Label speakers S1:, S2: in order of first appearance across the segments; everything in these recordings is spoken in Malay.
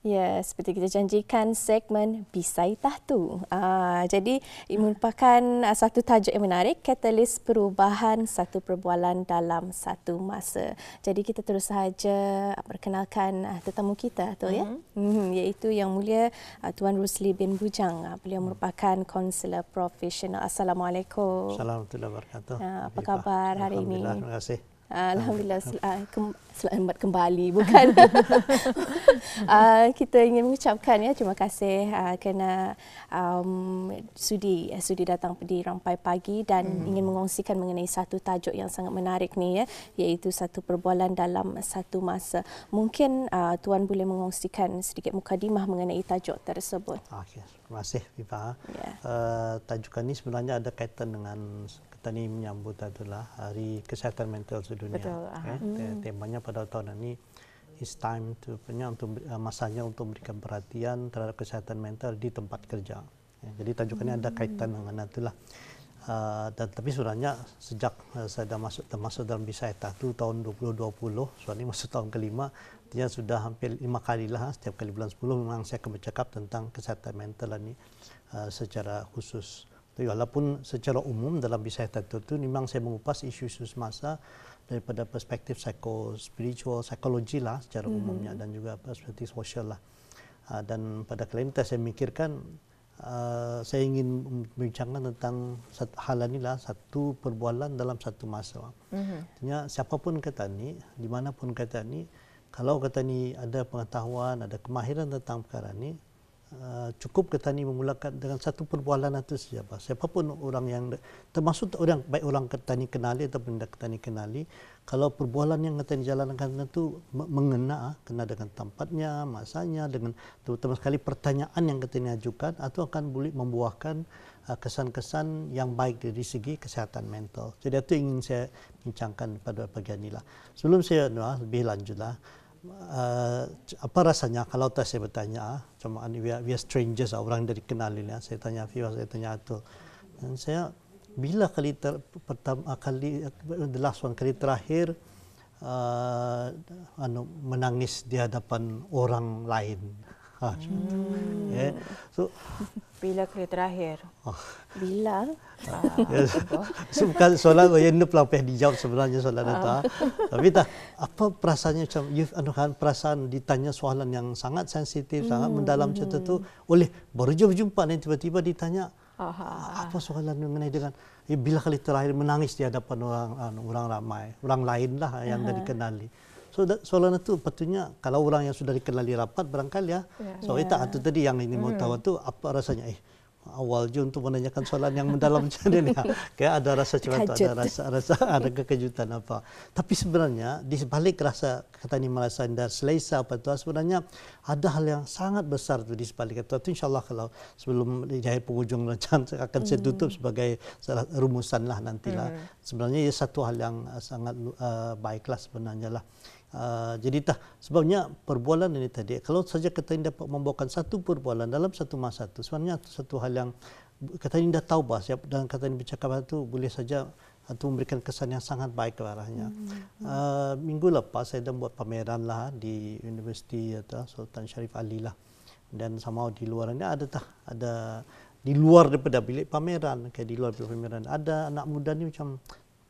S1: Ya, seperti kita janjikan segmen Bisai Tahtu. Jadi ini merupakan satu tajuk yang menarik, katalis perubahan satu perbualan dalam satu masa. Jadi kita terus sahaja perkenalkan tetamu kita tu ya. Iaitu Yang Mulia Tuan Rusli bin Bujang. Beliau merupakan konselor profesional. Assalamualaikum.
S2: Assalamualaikum warahmatullahi wabarakatuh.
S1: Apa khabar hari ini?
S2: Alhamdulillah, terima kasih.
S1: Alhamdulillah, selamat kembali, bukan? Kita ingin mengucapkan terima kasih kerana sudi datang di Rampai Pagi dan ingin mengongsikan mengenai satu tajuk yang sangat menarik ni iaitu satu perbualan dalam satu masa. Mungkin Tuan boleh mengongsikan sedikit mukadimah mengenai tajuk tersebut.
S2: Okay. Terima kasih, Pipa.
S1: Yeah.
S2: Tajukan ini sebenarnya ada kaitan dengan kita ni menyambut adalah Hari Kesihatan Mental Sedunia.
S3: Betul.
S2: Temanya pada tahun ini is time to masanya untuk memberikan perhatian terhadap kesihatan mental di tempat kerja. Jadi tajukan ini ada kaitan dengan itulah. Dan tapi sebenarnya sejak saya dah termasuk dalam Bisai Tahtu tahun 2020, soalnya masuk tahun kelima, dia sudah hampir 5 kali lah, setiap kali bulan 10 memang saya akan bercakap tentang kesihatan mental ini secara khusus. Tapi walaupun secara umum dalam Bisai Tahtu itu memang saya mengupas isu-isu semasa daripada perspektif spiritual, psikologi lah secara umumnya dan juga perspektif sosial lah. Dan pada kali ini saya mikirkan saya ingin membincangkan tentang hal inilah satu perbualan dalam satu masa. Artinya siapapun kata ni, dimanapun kata ni, kalau kata ni ada pengetahuan, ada kemahiran tentang perkara ni, cukup kata ni memulakan dengan satu perbualan itu saja. Siapapun orang yang termasuk baik orang kata ni kenali ataupun tidak kata ni kenali, kalau perbualan yang kata ni jalankan itu mengena dengan tempatnya, masanya, dengan terutama sekali pertanyaan yang kata ni ajukan, atau akan boleh membuahkan kesan-kesan yang baik dari segi kesihatan mental. Jadi itu ingin saya bincangkan pada pagi inilah. Sebelum saya lebih lanjutlah. Apa rasanya kalau saya bertanya, cuma we are strangers, orang dari kenal ini, saya tanya Fiwa, saya tanya itu, dan saya bila kali terakhir menangis di hadapan orang lain. So
S3: bila kali terakhir?
S1: Bila?
S2: Bukan soalan yang pernah dijawab sebenarnya soalan itu. Tapi apa perasaannya macam perasaan ditanya soalan yang sangat sensitif, sangat mendalam macam itu oleh baru je berjumpa dan tiba-tiba ditanya apa soalan mengenai dengan bila kali terakhir menangis di hadapan orang ramai, orang lain lah yang dah dikenali. So soalan itu patutnya kalau orang yang sudah dikenali rapat barangkali ya. So itu tadi yang ini mau tahu tu apa rasanya awal je untuk menanyakan soalan yang mendalam macam ni. Kayak ada rasa macam tu, ada kekejutan apa. Tapi sebenarnya di sebalik rasa kata ni merasa anda selesa apa tu, sebenarnya ada hal yang sangat besar tu di sebalik itu. Insyaallah kalau sebelum di akhir penghujung rancangan akan saya tutup sebagai rumusan lah nantilah. Sebenarnya ia satu hal yang sangat baiklah sebenarnya lah. Jadi sebabnya perbualan ini tadi, kalau saja kita ini dapat membawakan satu perbualan dalam satu masa itu, sebenarnya satu hal yang kata ini dah tahu bahasa dan kata ini bercakap itu boleh saja atau memberikan kesan yang sangat baik ke arahnya. Minggu lepas saya dah buat pameran lah di Universiti Sultan Syarif Ali lah, dan sama di luarnya ada di luar daripada bilik pameran, kayak di luar bilik pameran ada anak muda ni macam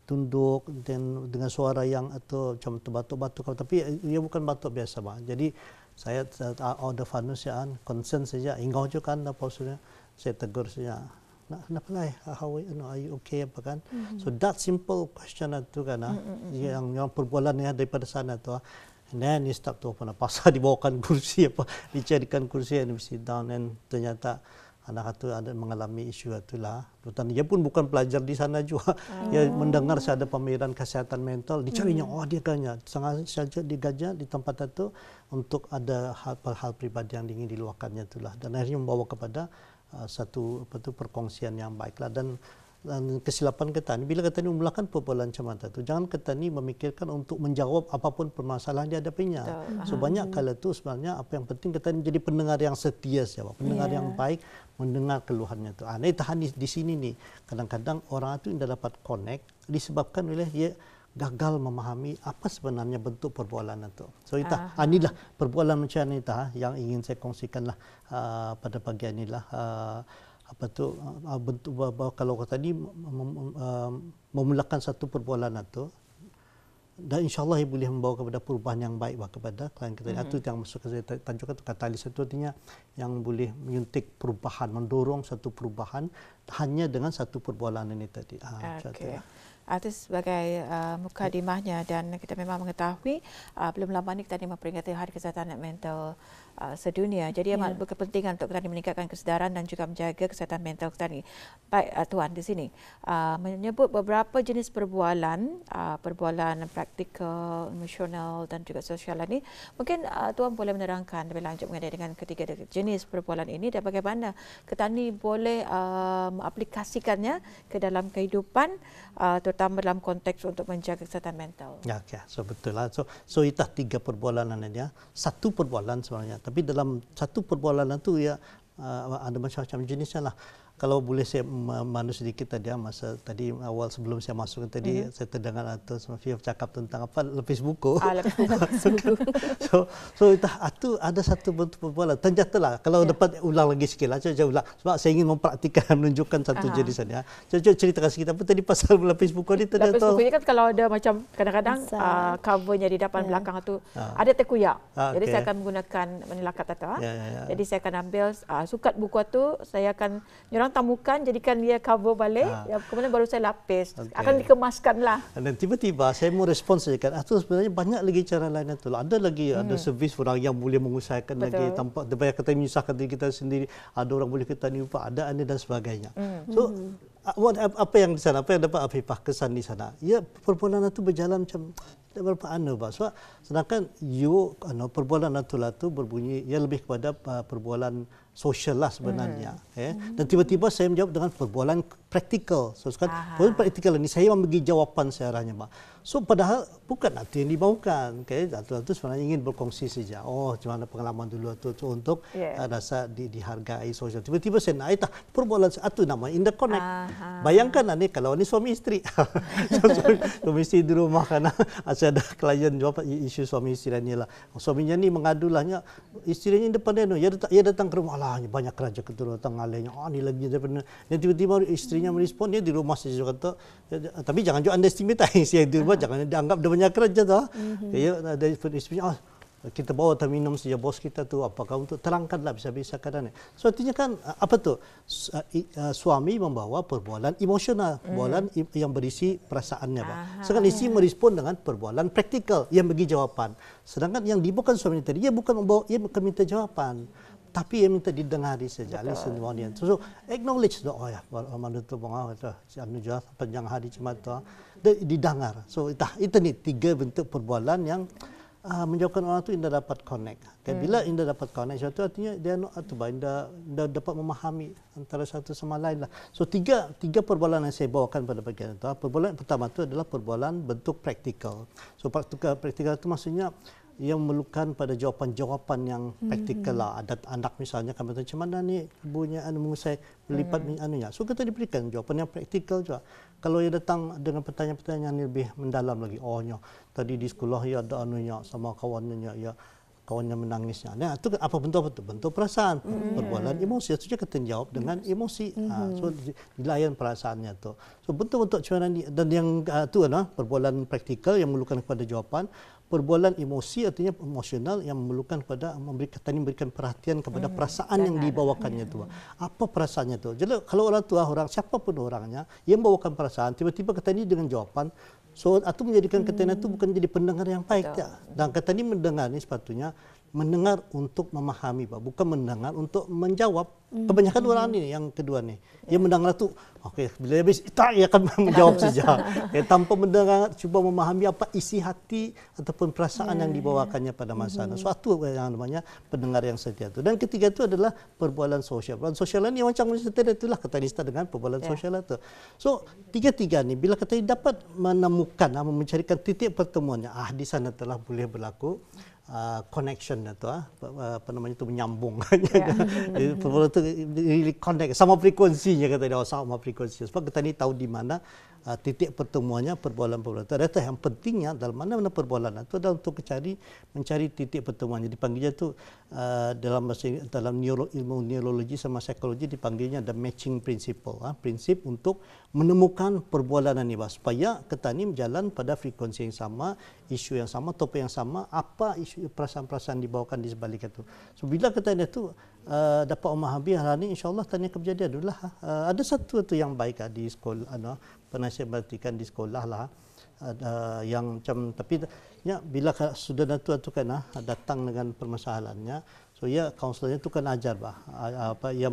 S2: tunduk dan dengan suara yang atau macam terbatuk-batuk, tapi ia bukan batuk biasa bang. Jadi saya out of ya concern saja, engkau juga kan apa maksudnya, saya tegur saja. Kenapa lah? How are you okay apa kan? So that simple question itu kan yang perbualan yang daripada sana tu. And then he start to open up, pasal dibawakan kursi apa, dicarikan kursi and sit down, and ternyata anak itu ada mengalami isu itulah. Dan dia pun bukan pelajar di sana juga. Dia mendengar saya ada pameran kesihatan mental, dicarinya, dia kanya sangat saja digajah di tempat itu untuk ada hal pribadi yang ingin diluahkannya itulah. Dan akhirnya membawa kepada satu perkongsian yang baiklah. Dan kesilapan kita ni, bila kita ni memulakan perbualan macam itu, jangan kita ni memikirkan untuk menjawab apapun permasalahan dia hadapinya. So banyak kala tu sebenarnya apa yang penting kita ni jadi pendengar yang setia saja, pendengar yang baik, mendengar keluhannya tu. Ini tahan di sini ni, kadang-kadang orang itu tidak dapat connect disebabkan oleh dia gagal memahami apa sebenarnya bentuk perbualan itu. So inilah perbualan macam ni yang ingin saya kongsikanlah pada pagi inilah bentuk kalau tadi memulakan satu perbualan itu, dan insyaAllah ia boleh membawa kepada perubahan yang baik kepada klien kita. Itu yang maksud saya tajuk itu katalis itu artinya yang boleh menyuntik perubahan, mendorong satu perubahan hanya dengan satu perbualan ini tadi.
S3: Itu sebagai mukadimahnya, dan kita memang mengetahui belum lama ini kita memperingati Hari Kesihatan Mental sedunia. Jadi amat berkepentingan untuk kita meningkatkan kesedaran dan juga menjaga kesihatan mental kita ni. Baik Tuan di sini menyebut beberapa jenis perbualan, perbualan praktikal, emosional dan juga sosial ini. Mungkin Tuan boleh menerangkan lebih lanjut mengenai dengan ketiga jenis perbualan ini dan bagaimana ketani boleh aplikasikannya ke dalam kehidupan, terutama dalam konteks untuk menjaga kesihatan mental.
S2: So betul lah. So itu tiga perbualan dia. Satu perbualan sebenarnya, tapi dalam satu perbualan itu ada macam-macam jenisnya lah. Kalau boleh saya mandu sedikit tadi masa tadi awal sebelum saya masuk tadi saya terdengar atau Sofia cakap tentang apa lepis buku. So itu ada satu bentuk perbualan. Ternyatalah kalau dapat ulang lagi sikit lah, saya ulang sebab saya ingin mempraktikkan menunjukkan satu jenisan ya. Coba ceritakan sikit apa tadi pasal lepis buku ni tadi.
S3: Lepis buku ni kan kalau ada macam kadang-kadang covernya di depan belakang tu ada terkuyak. Jadi saya akan menggunakan menilakat atau. Jadi saya akan ambil sukat buku tu, saya akan tamukan, jadikan dia cover balik, kemudian baru saya lapis. Akan dikemaskanlah.
S2: Dan tiba-tiba saya mau respons saja kan. Itu sebenarnya banyak lagi cara lain itu. Ada lagi ada servis orang yang boleh mengusahakan lagi tanpa banyak kata menyusahkan diri kita sendiri. Ada orang boleh kita niupa, ada anda dan sebagainya. So apa yang di sana, apa yang dapat Afifah kesan di sana? Ya perbualan itu berjalan macam berapa sebab sedangkan perbualan itu berbunyi ia lebih kepada perbualan sosial lah sebenarnya. Dan tiba-tiba saya menjawab dengan perbualan praktikal. So sekarang perbualan praktikal ini saya memberi jawapan searahnya, So padahal bukan itu yang dimaukan. Itu sebenarnya ingin berkongsi saja. Macam mana pengalaman dulu itu untuk rasa dihargai sosial. Tiba-tiba saya nak perbualan itu namanya interconnect. Bayangkan kalau ini suami isteri. Suami isteri di rumah karena saya ada klien jawab isu suami isteri ni lah. Suaminya ni mengadulahnya isterinya independen. Ia datang ke rumah banyak kerja keturunan alihnya. Ni lagi daripada. Dan tiba-tiba isterinya merespon dia di rumah saja kata. Tapi jangan juga underestimate isteri di rumah, jangan dianggap dia banyak kerja tu. Ada isterinya kita bawa minum saja bos kita tu, apakah untuk terangkanlah bisa-bisa keadaan. So artinya kan apa tu suami membawa perbualan emosional, perbualan yang berisi perasaannya. Sedangkan isteri merespon dengan perbualan praktikal yang bagi jawapan. Sedangkan yang dibawakan suami tadi ia bukan minta jawapan, tapi ia minta didengari saja. Listen to audience. So acknowledge mana tu panjang hari cuma tu didengar. So itu ni tiga bentuk perbualan yang menjauhkan orang tu indah dapat connect. Bila indah dapat connect, itu artinya dia indah dapat memahami antara satu sama lain lah. So tiga perbualan yang saya bawakan pada bagian itu. Perbualan pertama itu adalah perbualan bentuk praktikal. So praktikal itu maksudnya yang memerlukan pada jawapan-jawapan yang praktikal lah. Ada anak misalnya kan bertanya macam mana ni ibunya mengusai melipat anunya. So kita diberikan jawapan yang praktikal juga. Kalau ia datang dengan pertanyaan-pertanyaan yang lebih mendalam lagi, tadi di sekolah ya ada anunya sama kawannya kawannya menangisnya. Nah, itu apa bentuk perasaan, perbualan emosi. Itu kita jawab dengan emosi. So dilayan perasaannya tu. So bentuk-bentuk cara ni dan yang tu perbualan praktikal yang memerlukan kepada jawapan. Perbualan emosi artinya emosional yang memerlukan kepada memberikan perhatian kepada perasaan yang dibawakannya itu. Apa perasaannya itu? Jadi kalau orang tua siapapun orangnya yang membawakan perasaan tiba-tiba kata ini dengan jawapan, so itu menjadikan kata itu bukan jadi pendengar yang baik. Dan kata ini mendengar ini sepatutnya mendengar untuk memahami, bukan mendengar untuk menjawab. Kebanyakan orang ni yang kedua ni, dia mendengar tu, bila habis ia akan menjawab saja. Tanpa mendengar, cuba memahami apa isi hati ataupun perasaan yang dibawakannya pada masa itu. Suatu yang namanya pendengar yang setia itu. Dan ketiga itu adalah perbualan sosial. Perbualan sosial ni macam setia itulah kata nista dengan perbualan sosial itu. So tiga-tiga ni bila kata dapat menemukan, mencarikan titik pertemuannya, di sana telah boleh berlaku connection itu apa namanya itu menyambung. Perbualan itu really connect sama frekuensinya kata dia, sama frekuensi. Sebab kita ni tahu di mana titik pertemuannya perbualan-perbualan. Ternyata yang pentingnya dalam mana-mana perbualan itu adalah untuk mencari titik pertemuannya. Dipanggilnya itu dalam ilmu neurologi sama psikologi dipanggilnya the matching principle. Prinsip untuk menemukan perbualan ini supaya kita ini berjalan pada frekuensi yang sama, isu yang sama, topik yang sama, apa isu perasaan-perasaan dibawakan di sebalik itu. So bila kita itu dapat memahami hal ini, insya-Allah tanya kejadian adalah ada satu tu yang baik di sekolah, pernah saya perhatikan di sekolah lah, yang macam tapi ya bila sudah tu kan datang dengan permasalahannya, so ya kaunselornya tu kan ajar apa ia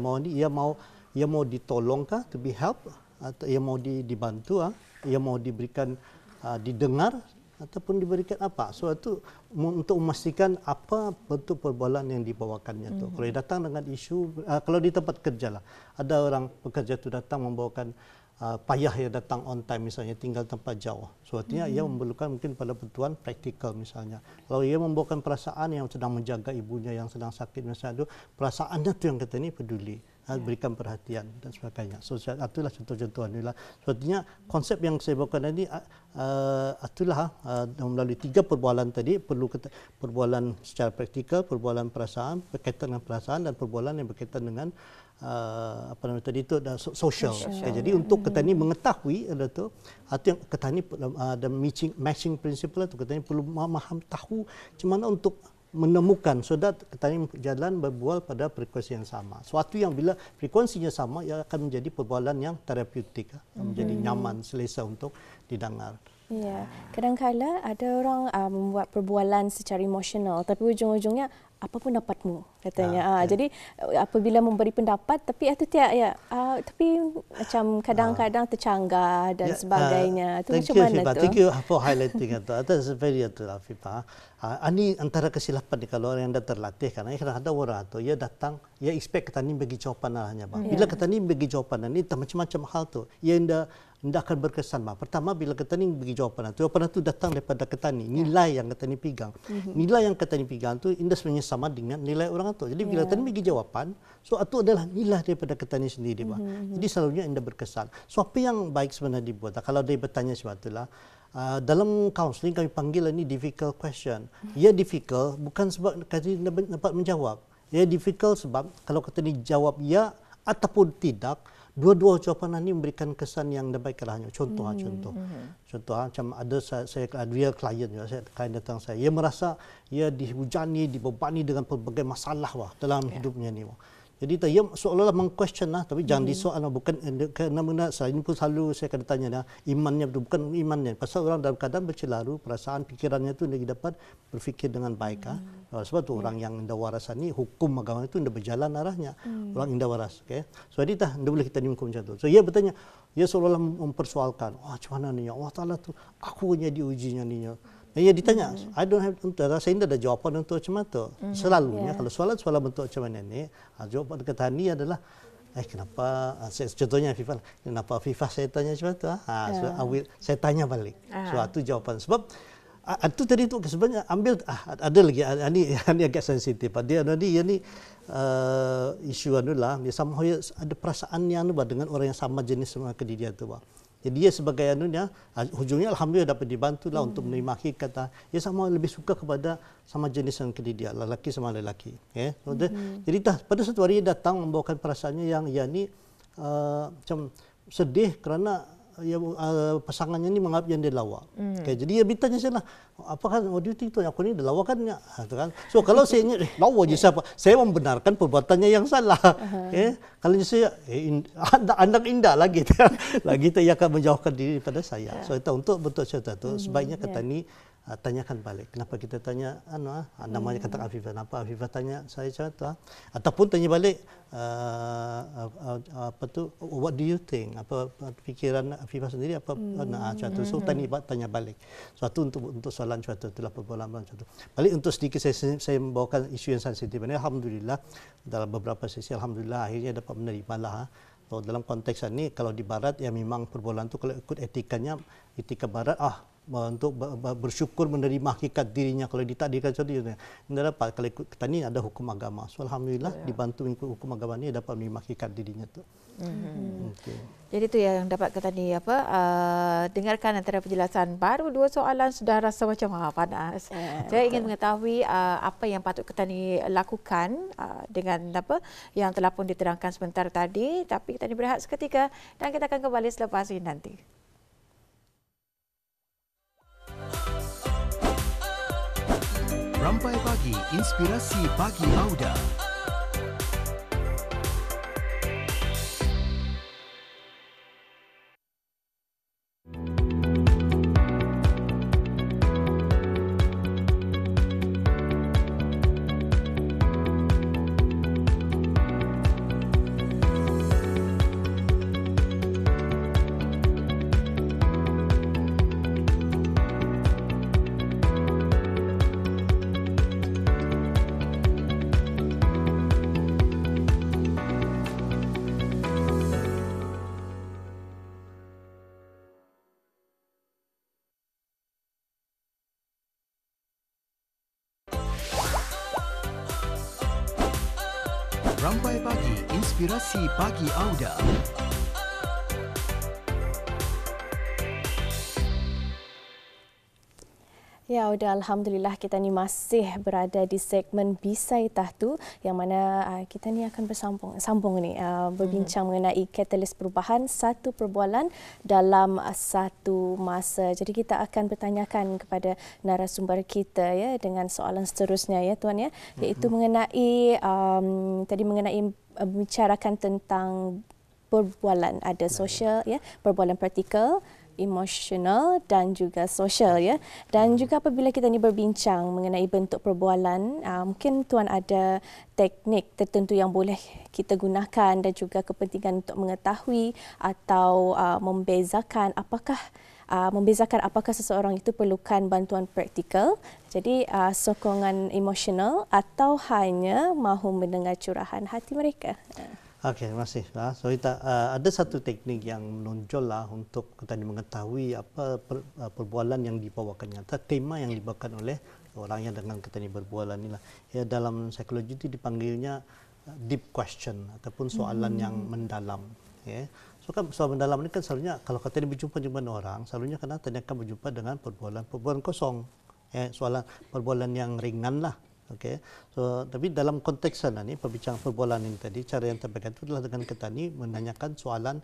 S2: mau ditolongkah, to be help, atau ia mau dibantu, ia mau diberikan didengar ataupun diberikan apa. So itu untuk memastikan apa bentuk perbualan yang dibawakannya tu. Kalau dia datang dengan isu, kalau di tempat kerja lah, ada orang pekerja tu datang membawakan payah ya datang on time misalnya, tinggal tempat jauh. So artinya ia memerlukan mungkin pada bantuan praktikal misalnya. Kalau ia membawakan perasaan yang sedang menjaga ibunya yang sedang sakit misalnya, perasaannya tu yang kita ni peduli. Berikan perhatian dan sebagainya. So itulah contoh-contoh inilah. Sebetulnya konsep yang saya bawakan tadi itulah melalui 3 perbualan tadi, perlu perbualan secara praktikal, perbualan perasaan berkaitan dengan perasaan, dan perbualan yang berkaitan dengan apa namanya tadi itu social. Jadi untuk kita ni mengetahui itu yang kita ni ada matching principle itu, kita ni perlu tahu macam mana untuk menemukan so that kita ini jalan berbual pada frekuensi yang sama. Suatu yang bila frekuensinya sama, ia akan menjadi perbualan yang terapeutik, menjadi nyaman, selesa untuk didengar.
S1: Ya, kadang-kala ada orang membuat perbualan secara emosional, tapi ujung-ujungnya apa pendapatmu katanya. Jadi apabila memberi pendapat tapi itu tapi macam kadang-kadang tercanggah dan sebagainya. Itu macam mana tu?
S2: Thank you for highlighting itu. That's very Afifah. Ini antara kesilapan kalau orang yang dah terlatih, karena kadang-kadang orang tu ia datang, ia expect kita ni bagi jawapan arahnya. Bila kita ni bagi jawapan ni macam-macam hal tu, ia tidak akan berkesan. Pertama, bila kita ni bagi jawapan itu datang daripada kita ni, nilai yang kita ni pegang. Nilai yang kita ni pegang tu indah sebenarnya sama dengan nilai orang tu. Jadi bila kita ni bagi jawapan, so itu adalah nilai daripada kita ni sendiri. Jadi selalunya indah berkesan. So apa yang baik sebenarnya dibuat? Kalau dia bertanya sesuatu lah, dalam counselling kami panggil ini difficult question. Ia difficult bukan sebab kita dapat menjawab. Ia difficult sebab kalau kita ni jawab ya ataupun tidak, dua-dua jawapan ini memberikan kesan yang baik kerana contoh macam ada saya real client juga, klien datang saya, ia merasa ia dihujani, dibebani dengan pelbagai masalah dalam hidupnya ni. Jadi ia seolah-olah meng-question tapi jangan disoal, bukan kerana saya ini pun selalu saya akan tanya imannya betul, bukan imannya, pasal orang dalam keadaan bercelaru, perasaan fikirannya itu tidak dapat berfikir dengan baik. Sebab tu orang yang indah waras ni, hukum agama itu tidak berjalan arahnya. Orang indah waras, so jadi tidak boleh kita hukum macam tu. So ia bertanya, ia seolah-olah mempersoalkan, macam mana ni Allah Taala tu, aku punya diujinya ni. Ia ditanya, I don't have, saya tidak ada jawapan untuk macam itu. Selalunya kalau soalan-soalan bentuk macam mana ni, jawapan kita ni adalah, kenapa, contohnya Afifah, kenapa Afifah saya tanya macam itu? Saya tanya balik. Suatu jawapan. Sebab itu tadi tu sebenarnya ambil ada lagi ini agak sensitif. Dia ni isu adalah dia sama ada perasaan yang dengan orang yang sama jenis sama ke dia tu. Jadi dia sebagai hujungnya alhamdulillah dapat dibantulah untuk menerima hakikat. Dia sama lebih suka kepada sama jenis yang ke dia, lelaki sama lelaki. Jadi pada satu hari dia datang membawakan perasaannya yang ni macam sedih kerana pasangannya ni menganggap yang dia lawa. Jadi dia bertanya saya lah, apakah what do you think tu, aku ni dah lawa kan? So kalau saya ingat lawa je siapa? Saya membenarkan perbuatannya yang salah. Kalau saya anak indah lagi ia akan menjauhkan diri daripada saya. So untuk bentuk cerita tu sebaiknya kita ni tanyakan balik. Kenapa kita tanya namanya kata Afifah, kenapa Afifah tanya saya macam tu? Ataupun tanya balik what do you think? Apa fikiran Afifah sendiri apa macam tu. So tanya balik. Suatu untuk soalan macam tu, itulah perbualan macam tu. Balik untuk sedikit saya membawakan isu yang sensitif ini. Alhamdulillah dalam beberapa sesi alhamdulillah akhirnya dapat menerima lah. So dalam konteks ini kalau di barat memang perbualan tu kalau ikut etika barat untuk bersyukur menerima hakikat dirinya kalau ditakdirkan seperti itu. Dia dapat kalau ikut kita ni ada hukum agama. So alhamdulillah dibantu ikut hukum agama ni dapat menerima hakikat dirinya tu.
S3: Okay. Jadi itu yang dapat kita ni dengarkan antara penjelasan baru 2 soalan sudah rasa macam panas. Saya ingin mengetahui apa yang patut kita ni lakukan dengan yang telah pun diterangkan sebentar tadi, tapi kita ni berehat seketika dan kita akan kembali selepas ini nanti.
S4: Rampai Pagi, Inspirasi Pagi Auda. Rampai Pagi, Inspirasi Pagi Auda.
S1: Ya, udah alhamdulillah kita ni masih berada di segmen Bisai Tahtu yang mana kita ni akan bersambung ni berbincang mengenai katalis perubahan satu perbualan dalam satu masa. Jadi kita akan bertanyakan kepada narasumber kita ya dengan soalan seterusnya ya tuan ya, iaitu mengenai tadi mengenai membicarakan tentang perbualan, ada sosial ya, perbualan praktikal, emosional dan juga sosial ya. Dan juga apabila kita ni berbincang mengenai bentuk perbualan, mungkin tuan ada teknik tertentu yang boleh kita gunakan dan juga kepentingan untuk mengetahui atau membezakan apakah seseorang itu perlukan bantuan praktikal, jadi sokongan emosional atau hanya mahu mendengar curahan hati mereka.
S2: Okey, terima kasih. So kita ada satu teknik yang menonjol untuk kita mengetahui apa perbualan yang dibawakan, atau tema yang dibawakan oleh orang yang dengan kita berbualan inilah. Ya, dalam psikologi itu dipanggilnya deep question ataupun soalan yang mendalam. Ya. So kan soalan mendalam ini kan selalunya kalau kita berjumpa dengan orang, selalunya kan kita akan berjumpa dengan perbualan kosong. Ya, soalan perbualan yang ringan lah. Okay. So, tapi dalam konteks sana ni perbincangan perbualan ini tadi, cara yang terbaik itu adalah dengan kita ni menanyakan soalan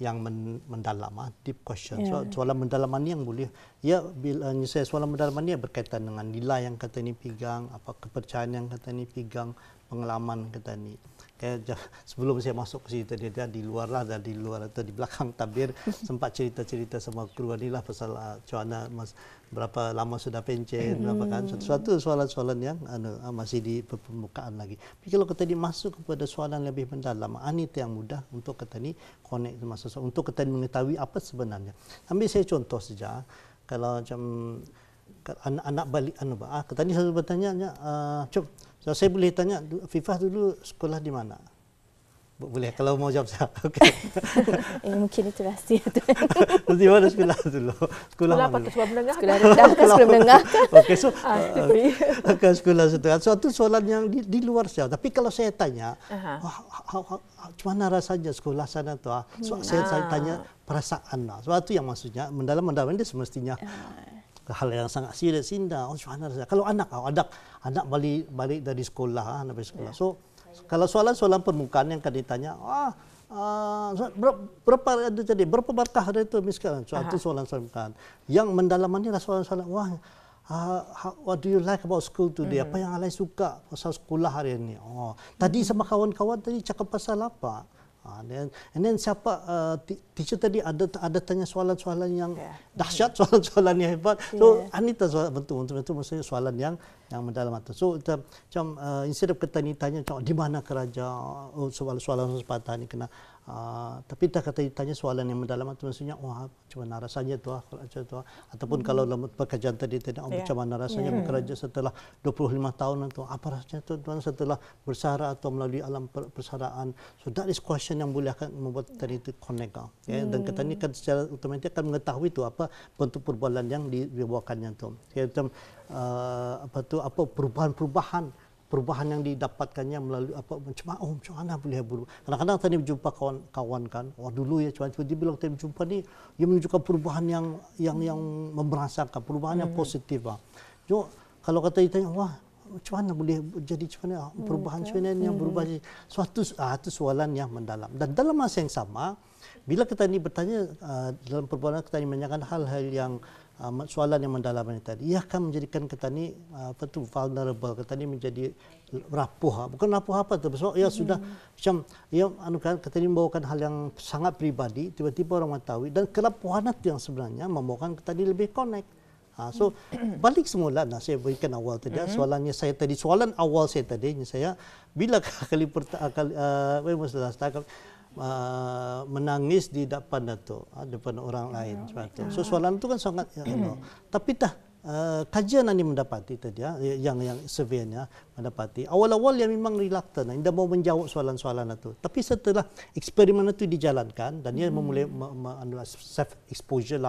S2: yang mendalam, deep question. So, soalan mendalaman ni yang boleh, ya bila saya soalan mendalaman ni berkaitan dengan nilai yang kita ni pegang, apa kepercayaan yang kita ni pegang, pengalaman kita ni. Okay. Sebelum saya masuk ke situ dia di luar lah, dan di luar atau di belakang tabir sempat cerita-cerita sama kru ni lah pasal cuana berapa lama sudah pencen, berapa kan, suatu soalan-soalan yang masih di permukaan lagi. Tapi kalau kita masuk kepada soalan lebih mendalam, ini yang mudah untuk kita ni connect sama sesuatu, untuk kita mengetahui apa sebenarnya. Ambil saya contoh saja, kalau macam anak balik kita ni selalu bertanya, saya boleh tanya, Fifah dulu sekolah di mana? Boleh kalau mau jawab saya. Okey.
S1: Mungkin itu rahsia tu.
S2: Di mana sekolah dulu? Sekolah
S3: apa tu, sekolah menengah?
S1: Sekolah rendah ke sekolah menengah?
S2: Okey, so sekolah setengah. Suatu soalan yang di luar saya. Tapi kalau saya tanya, macam mana rasanya sekolah sana tu? Saya tanya perasaan lah. Suatu yang maksudnya mendalam dia semestinya hal yang sangat serius indah. Macam mana rasanya? Kalau anak balik dari sekolah, So kalau soalan-soalan permukaan yang akan ditanya, berapa ada jadi, berapa berkah ada itu misalkan, suatu soalan-soalan permukaan. Yang mendalamannya adalah soalan-soalan, what do you like about school today? Apa yang Alai suka pasal sekolah hari ini? Tadi sama kawan-kawan tadi cakap pasal apa? And then siapa teacher tadi ada tanya soalan-soalan yang dahsyat, soalan-soalan yang hebat. So Anita betul maksudnya soalan yang mendalam itu. So macam instead of kita ni tanya di mana kerja, soalan-soalan sepatah ni kena Tapi tak kata ditanya soalan yang mendalam itu maksudnya, macam mana rasanya tu, ataupun kalau dalam pekerjaan tadi tanya, macam mana rasanya bekerja setelah 25 tahun itu, apa rasanya tu setelah bersara atau melalui alam persaraan. So that is question yang boleh akan membuat tadi itu connect. Dan kita ni kan secara otomatis akan mengetahui tu apa bentuk perbualan yang dibawakannya tu. Macam apa perubahan yang didapatkannya melalui macam mana boleh berubah. Kadang-kadang tadi berjumpa kawan-kawan kan, dulu ya cuman dia bilang tadi berjumpa ni dia menunjukkan perubahan yang memberasakan, perubahan yang positif. Jo, kalau kata ditanya, macam mana boleh jadi macam mana perubahan sebenarnya yang berubah suatu itu soalan yang mendalam. Dan dalam masa yang sama, bila kita ni bertanya dalam perbualan kita ni menanyakan hal-hal yang soalan yang mendalam ini tadi, ia akan menjadikan kita ni vulnerable, kita ni menjadi rapuh. Bukan rapuh apa tu, sebab ia sudah macam kita ni membawakan hal yang sangat pribadi, tiba-tiba orang mengetahui, dan kerapuhan itu yang sebenarnya membawakan kita ni lebih connect. So balik semula, saya berikan awal tadi soalan awal saya tadi, saya bila kali menangis di depan depan orang lain sebab itu. So soalan itu kan sangat tapi kajian yang mendapati tadi yang surveynya mendapati awal-awal yang memang reluctant, tidak mau menjawab soalan-soalan itu. Tapi setelah eksperimen itu dijalankan dan dia memulai self exposure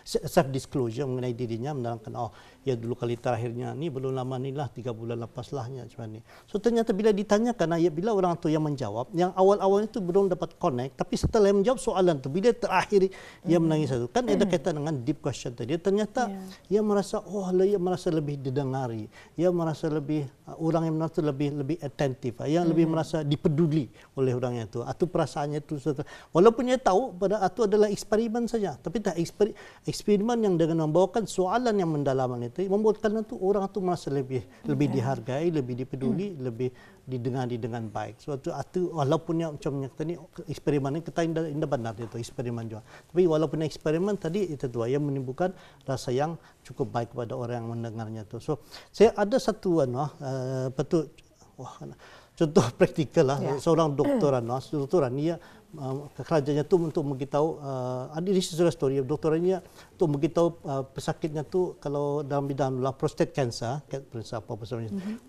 S2: self disclosure mengenai dirinya, menerangkan ya dulu kali terakhirnya ni belum lama ni lah 3 bulan lepas lahnya macam ni. So ternyata bila ditanyakan bila orang tu yang menjawab, yang awal-awal itu belum dapat connect, tapi setelah menjawab soalan tu, bila terakhir ia menangis itu, kan ada kaitan dengan deep question tadi. Ternyata ia merasa ia merasa lebih didengari, ia merasa lebih orang yang merasa lebih attentif, yang lebih merasa dipeduli oleh orang itu. Atau perasaannya itu, walaupun ia tahu pada itu adalah eksperimen saja, tapi eksperimen yang dengan membawakan soalan yang mendalam itu membuatkan itu orang itu merasa lebih dihargai, lebih dipeduli, lebih didengar dengan baik. Suatu walaupun yang macam ni eksperimen ni kita indah benar itu eksperimen juga. Tapi walaupun eksperimen tadi itu dua yang menimbulkan rasa yang cukup baik kepada orang yang mendengarnya tu. So saya ada satu contoh praktikal seorang doktoran dia kerajaannya tu untuk memberitahu this is a story doktorannya untuk memberitahu pesakitnya tu kalau dalam bidang prostate cancer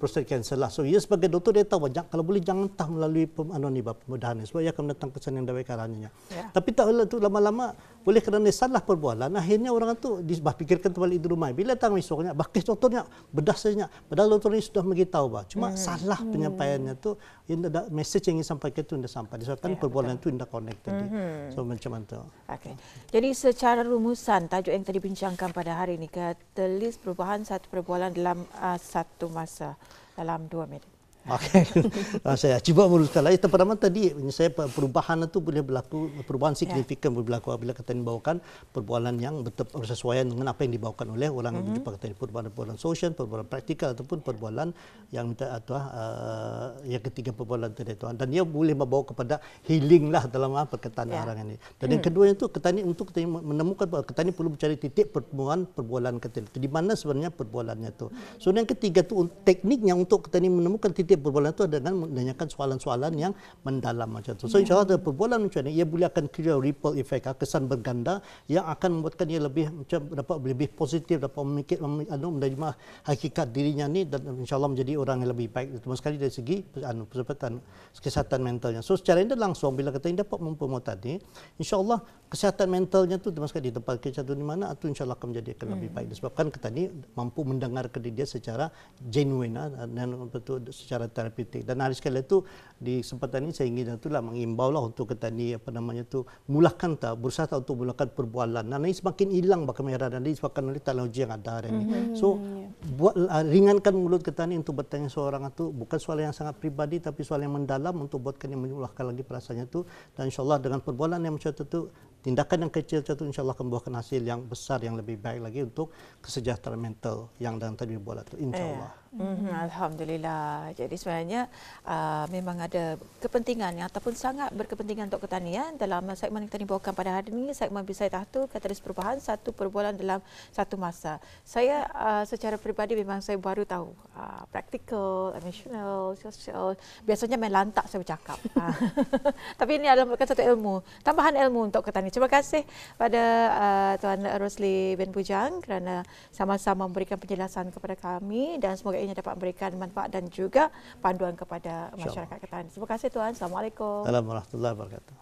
S2: prostate cancer lah. So ia sebagai doktor dia tahu banyak, kalau boleh jangan melalui pembedahan sebab ia akan mendatang kesan yang tidak baik karenanya. Tapi tak tu lama-lama boleh kerana salah perbualan, akhirnya orang tu fikirkan kembali di rumah. Bila datang besoknya bakis doktornya bedah saja, padahal doktor ini sudah memberitahu cuma salah penyampaiannya tu, message yang ingin sampaikan itu tidak sampai disebabkan perbualan itu tidak connect tadi. So macam itu.
S3: Okay. Jadi secara rumusan tajuk yang tadi bincangkan pada hari ini, katalis perubahan satu perbualan dalam satu masa dalam 2 minit.
S2: Okey. Saya cuba meluruskan lagi. Pertama tadi saya perubahan itu boleh berlaku, perubahan signifikan boleh berlaku apabila kita membawakan perbualan yang bersesuaian dengan apa yang dibawakan oleh orang yang berjumpa kita, perbualan sosial, perbualan praktikal ataupun perbualan yang yang ketiga perbualan tadi itu. Dan dia boleh membawa kepada healing lah dalam perkataan orang ini. Dan yang kedua itu kita ni untuk kita menemukan bahawa kita ni perlu mencari titik pertemuan perbualan kita itu. Di mana sebenarnya perbualannya itu. So yang ketiga itu tekniknya untuk kita ni menemukan titik perbualan itu dengan menanyakan soalan-soalan yang mendalam macam tu. So insyaAllah perbualan macam ni ia boleh akan create ripple effect, kesan berganda yang akan membuatkan ia lebih macam dapat lebih positif, dapat menerima hakikat dirinya ni dan insyaAllah menjadi orang yang lebih baik, terutama sekali dari segi kesihatan mentalnya. So secara tidak langsung bila kita dapat mempromote tadi, insyaAllah kesihatan mentalnya tu terutama sekali di tempat kerja tu di mana itu insyaAllah akan menjadi lebih baik disebabkan kita ni mampu mendengar ke dia secara genuine dan betul secara terapeutik. Dan hari sekali itu di kesempatan ini saya ingin itulah mengimbau untuk kita ni mulakan berusaha untuk mulakan perbualan. Dan ini semakin hilang bahkan disebabkan oleh teknologi yang ada hari ini. So buat ringankan mulut kita ni untuk bertanya seorang itu bukan soalan yang sangat pribadi tapi soalan yang mendalam untuk buatkan yang menyulahkan lagi perasaannya itu. Dan insyaallah dengan perbualan yang macam itu tindakan yang kecil itu insya-Allah akan membuahkan hasil yang besar yang lebih baik lagi untuk kesejahteraan mental yang dalam tadi dibuat itu insya-Allah.
S3: Alhamdulillah. Jadi sebenarnya memang ada kepentingan ataupun sangat berkepentingan untuk ketanian dalam segmen yang kita bawakan pada hari ini, segmen Bisai Tahtu, Katalis Perubahan, satu perbualan dalam satu masa. Saya secara peribadi memang saya baru tahu praktikal, emosional, sosial. Biasanya main lantak saya bercakap. Tapi ini adalah merupakan satu ilmu, tambahan ilmu untuk ketanian. Terima kasih pada Tuan Rosli bin Bujang kerana sama-sama memberikan penjelasan kepada kami dan semoga ini dapat memberikan manfaat dan juga panduan kepada masyarakat Ketan. Terima kasih Tuan. Assalamualaikum.
S2: Assalamualaikum warahmatullahi wabarakatuh.